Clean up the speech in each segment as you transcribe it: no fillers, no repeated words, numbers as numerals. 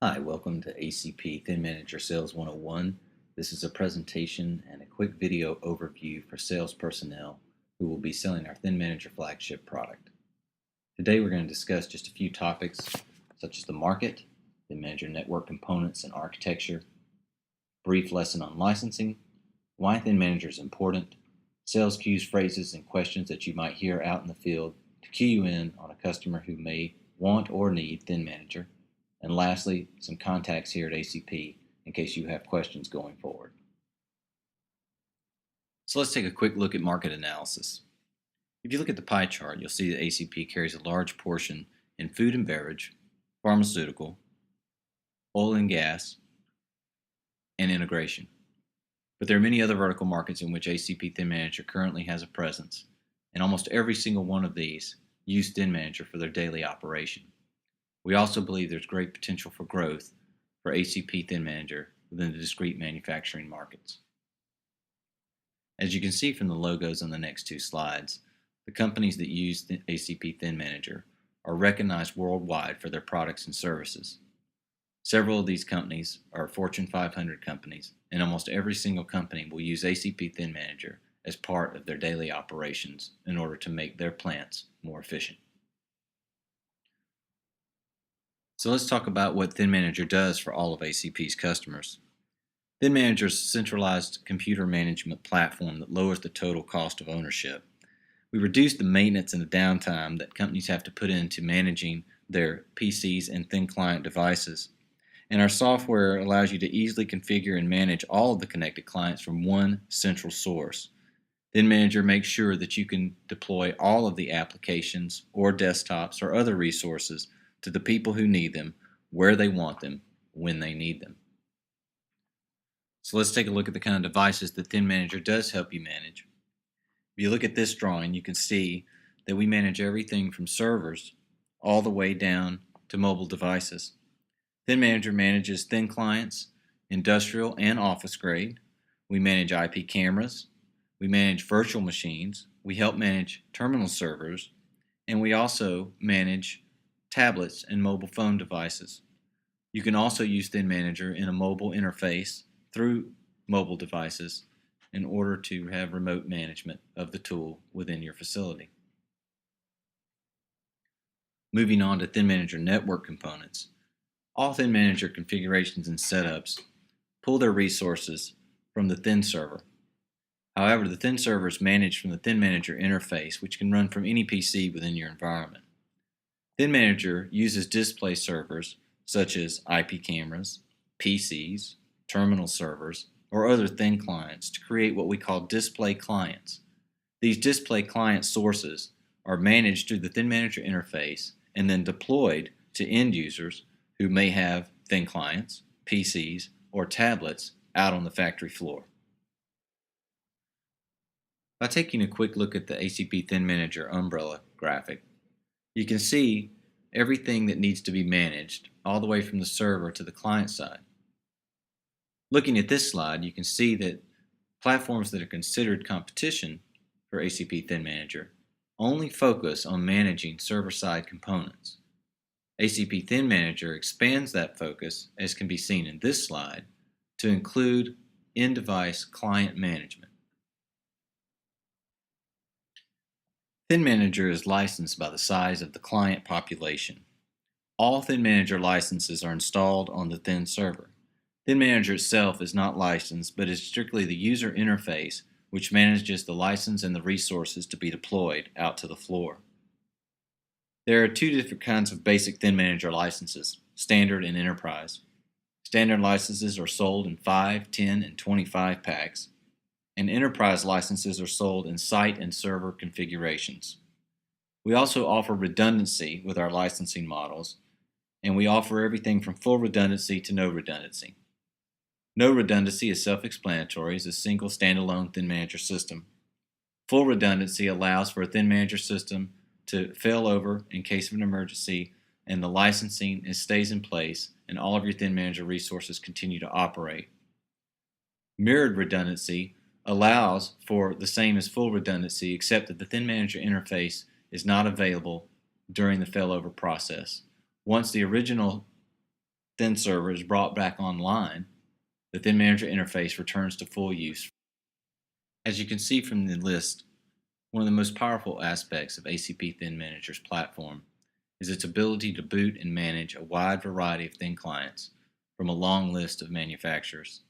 Hi, welcome to ACP ThinManager Sales 101. This is a presentation and a quick video overview for sales personnel who will be selling our ThinManager flagship product. Today we're going to discuss just a few topics such as the market, ThinManager network components and architecture, brief lesson on licensing, why ThinManager is important, sales cues, phrases, and questions that you might hear out in the field to cue you in on a customer who may want or need ThinManager, and lastly, some contacts here at ACP in case you have questions going forward. So let's take a quick look at market analysis. If you look at the pie chart, you'll see that ACP carries a large portion in food and beverage, pharmaceutical, oil and gas, and integration. But there are many other vertical markets in which ACP ThinManager currently has a presence, and almost every single one of these use ThinManager for their daily operation. We also believe there's great potential for growth for ACP ThinManager within the discrete manufacturing markets. As you can see from the logos on the next two slides, the companies that use the ACP ThinManager are recognized worldwide for their products and services. Several of these companies are Fortune 500 companies, and almost every single company will use ACP ThinManager as part of their daily operations in order to make their plants more efficient. So let's talk about what ThinManager does for all of ACP's customers. ThinManager is a centralized computer management platform that lowers the total cost of ownership. We reduce the maintenance and the downtime that companies have to put into managing their PCs and thin client devices. And our software allows you to easily configure and manage all of the connected clients from one central source. ThinManager makes sure that you can deploy all of the applications or desktops or other resources to the people who need them, where they want them, when they need them. So let's take a look at the kind of devices that ThinManager does help you manage. If you look at this drawing, you can see that we manage everything from servers all the way down to mobile devices. ThinManager manages thin clients, industrial and office grade. We manage IP cameras. We manage virtual machines. We help manage terminal servers. And we also manage tablets and mobile phone devices. You can also use ThinManager in a mobile interface through mobile devices in order to have remote management of the tool within your facility. Moving on to ThinManager network components. All ThinManager configurations and setups pull their resources from the Thin server. However, the Thin server is managed from the ThinManager interface, which can run from any PC within your environment. ThinManager uses display servers such as IP cameras, PCs, terminal servers, or other thin clients to create what we call display clients. These display client sources are managed through the ThinManager interface and then deployed to end users who may have thin clients, PCs, or tablets out on the factory floor. By taking a quick look at the ACP ThinManager umbrella graphic, you can see everything that needs to be managed all the way from the server to the client side. Looking at this slide, you can see that platforms that are considered competition for ACP ThinManager only focus on managing server-side components. ACP ThinManager expands that focus, as can be seen in this slide, to include in-device client management. ThinManager is licensed by the size of the client population. All ThinManager licenses are installed on the Thin server. ThinManager itself is not licensed, but is strictly the user interface which manages the license and the resources to be deployed out to the floor. There are two different kinds of basic ThinManager licenses, Standard and Enterprise. Standard licenses are sold in 5, 10, and 25 packs, and enterprise licenses are sold in site and server configurations. We also offer redundancy with our licensing models, and we offer everything from full redundancy to no redundancy. No redundancy is self-explanatory as a single standalone ThinManager system. Full redundancy allows for a ThinManager system to fail over in case of an emergency, and the licensing stays in place and all of your ThinManager resources continue to operate. Mirrored redundancy allows for the same as full redundancy, except that the ThinManager interface is not available during the failover process. Once the original Thin server is brought back online, the ThinManager interface returns to full use. As you can see from the list, one of the most powerful aspects of ACP ThinManager's platform is its ability to boot and manage a wide variety of thin clients from a long list of manufacturers.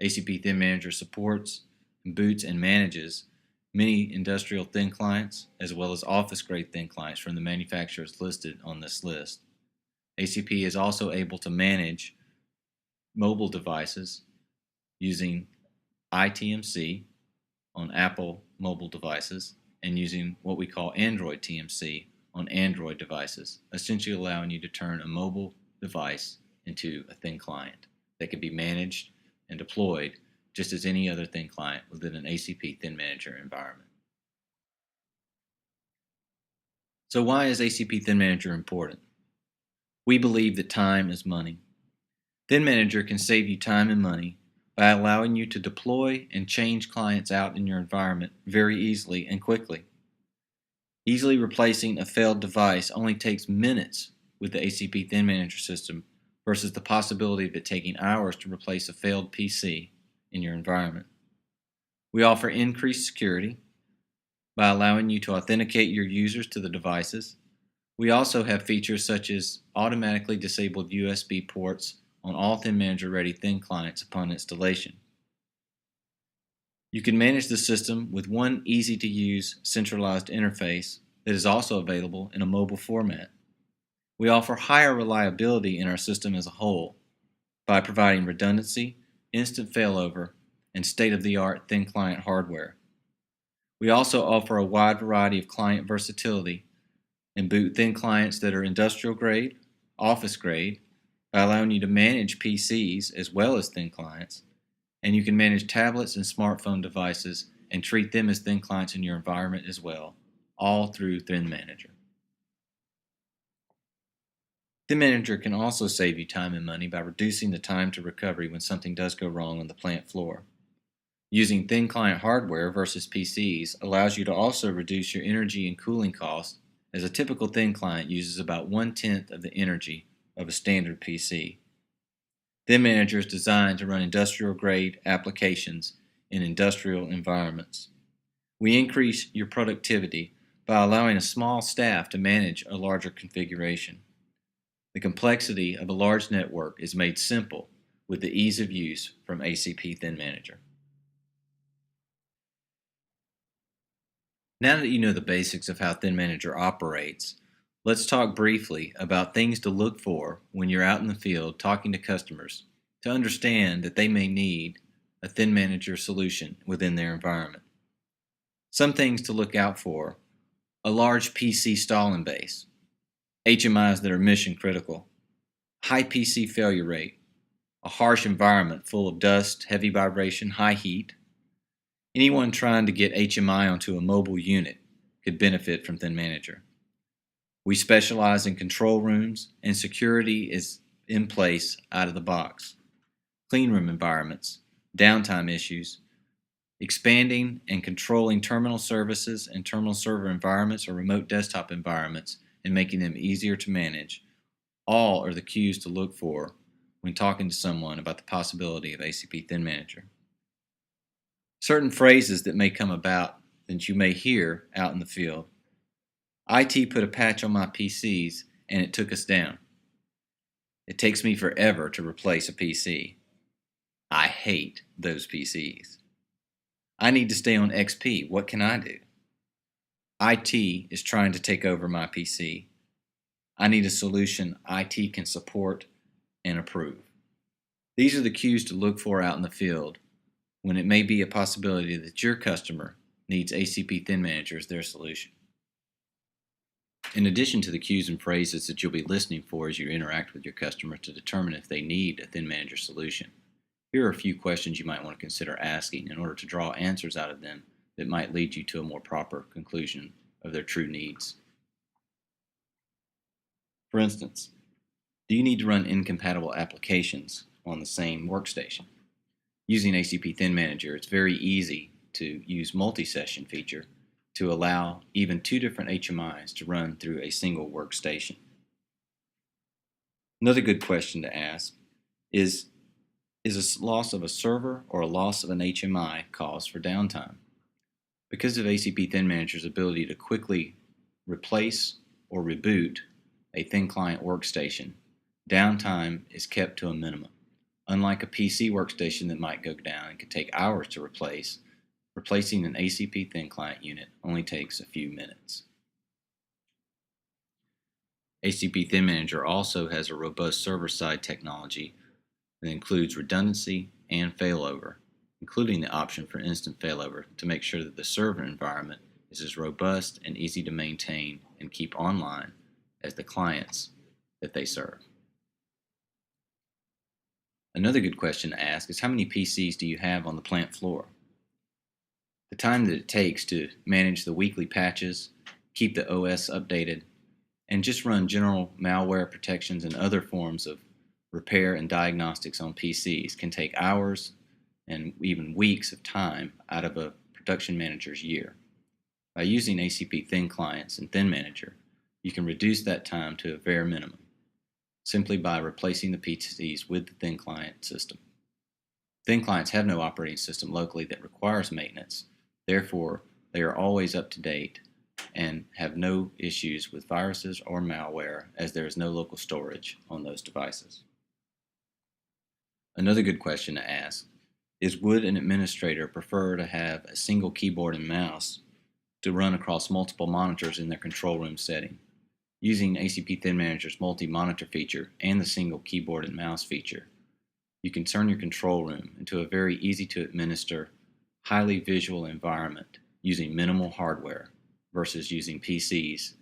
ACP ThinManager supports, boots, and manages many industrial thin clients as well as office-grade thin clients from the manufacturers listed on this list. ACP is also able to manage mobile devices using iTMC on Apple mobile devices and using what we call Android TMC on Android devices, essentially allowing you to turn a mobile device into a thin client that can be managed and deployed just as any other thin client within an ACP ThinManager environment. So why is ACP ThinManager important? We believe that time is money. ThinManager can save you time and money by allowing you to deploy and change clients out in your environment very easily and quickly. Easily replacing a failed device only takes minutes with the ACP ThinManager system versus the possibility of it taking hours to replace a failed PC in your environment. We offer increased security by allowing you to authenticate your users to the devices. We also have features such as automatically disabled USB ports on all ThinManager ready thin clients upon installation. You can manage the system with one easy to use centralized interface that is also available in a mobile format. We offer higher reliability in our system as a whole by providing redundancy, instant failover, and state-of-the-art thin client hardware. We also offer a wide variety of client versatility and boot thin clients that are industrial grade, office grade, by allowing you to manage PCs as well as thin clients, and you can manage tablets and smartphone devices and treat them as thin clients in your environment as well, all through ThinManager. ThinManager can also save you time and money by reducing the time to recovery when something does go wrong on the plant floor. Using thin client hardware versus PCs allows you to also reduce your energy and cooling costs, as a typical thin client uses about 1/10 of the energy of a standard PC. ThinManager is designed to run industrial-grade applications in industrial environments. We increase your productivity by allowing a small staff to manage a larger configuration. The complexity of a large network is made simple with the ease of use from ACP ThinManager. Now that you know the basics of how ThinManager operates, let's talk briefly about things to look for when you're out in the field talking to customers to understand that they may need a ThinManager solution within their environment. Some things to look out for: a large PC stalling base, HMIs that are mission critical, high PC failure rate, a harsh environment full of dust, heavy vibration, high heat. Anyone trying to get HMI onto a mobile unit could benefit from ThinManager. We specialize in control rooms, and security is in place out of the box. Clean room environments, downtime issues, expanding and controlling terminal services and terminal server environments or remote desktop environments and making them easier to manage, all are the cues to look for when talking to someone about the possibility of ACP ThinManager. Certain phrases that may come about that you may hear out in the field: IT put a patch on my PCs and it took us down. It takes me forever to replace a PC. I hate those PCs. I need to stay on XP. What can I do? IT is trying to take over my PC. I need a solution IT can support and approve. These are the cues to look for out in the field when it may be a possibility that your customer needs ACP ThinManager as their solution. In addition to the cues and phrases that you'll be listening for as you interact with your customer to determine if they need a ThinManager solution, here are a few questions you might want to consider asking in order to draw answers out of them that might lead you to a more proper conclusion of their true needs. For instance, do you need to run incompatible applications on the same workstation? Using ACP ThinManager, it's very easy to use multi-session feature to allow even two different HMIs to run through a single workstation. Another good question to ask is a loss of a server or a loss of an HMI cause for downtime? Because of ACP ThinManager's ability to quickly replace or reboot a thin client workstation, downtime is kept to a minimum. Unlike a PC workstation that might go down and could take hours to replace, replacing an ACP thin client unit only takes a few minutes. ACP ThinManager also has a robust server-side technology that includes redundancy and failover, including the option for instant failover to make sure that the server environment is as robust and easy to maintain and keep online as the clients that they serve. Another good question to ask is how many PCs do you have on the plant floor? The time that it takes to manage the weekly patches, keep the OS updated, and just run general malware protections and other forms of repair and diagnostics on PCs can take hours and even weeks of time out of a production manager's year. By using ACP Thin clients and ThinManager, you can reduce that time to a bare minimum, simply by replacing the PCs with the Thin client system. Thin clients have no operating system locally that requires maintenance. Therefore, they are always up to date and have no issues with viruses or malware, as there is no local storage on those devices. Another good question to ask is, would an administrator prefer to have a single keyboard and mouse to run across multiple monitors in their control room setting? Using ACP ThinManager's multi-monitor feature and the single keyboard and mouse feature, you can turn your control room into a very easy to administer, highly visual environment using minimal hardware versus using PCs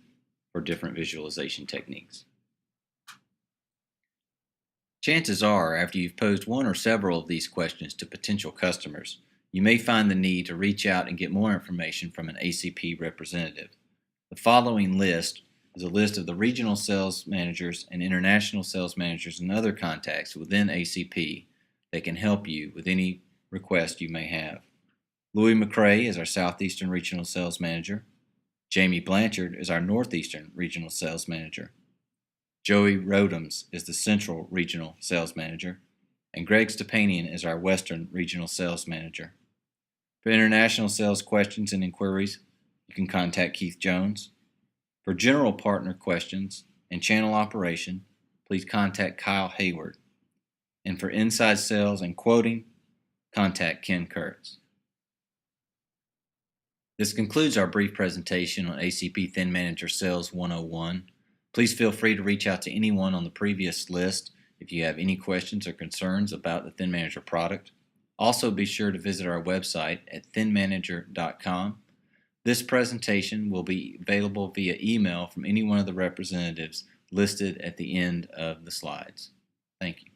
for different visualization techniques. Chances are, after you've posed one or several of these questions to potential customers, you may find the need to reach out and get more information from an ACP representative. The following list is a list of the regional sales managers and international sales managers and other contacts within ACP that can help you with any request you may have. Louis McCrae is our Southeastern Regional Sales Manager. Jamie Blanchard is our Northeastern Regional Sales Manager. Joey Rodems is the Central Regional Sales Manager. And Greg Stepanian is our Western Regional Sales Manager. For international sales questions and inquiries, you can contact Keith Jones. For general partner questions and channel operation, please contact Kyle Hayward. And for inside sales and quoting, contact Ken Kurtz. This concludes our brief presentation on ACP ThinManager Sales 101. Please feel free to reach out to anyone on the previous list if you have any questions or concerns about the ThinManager product. Also, be sure to visit our website at thinmanager.com. This presentation will be available via email from any one of the representatives listed at the end of the slides. Thank you.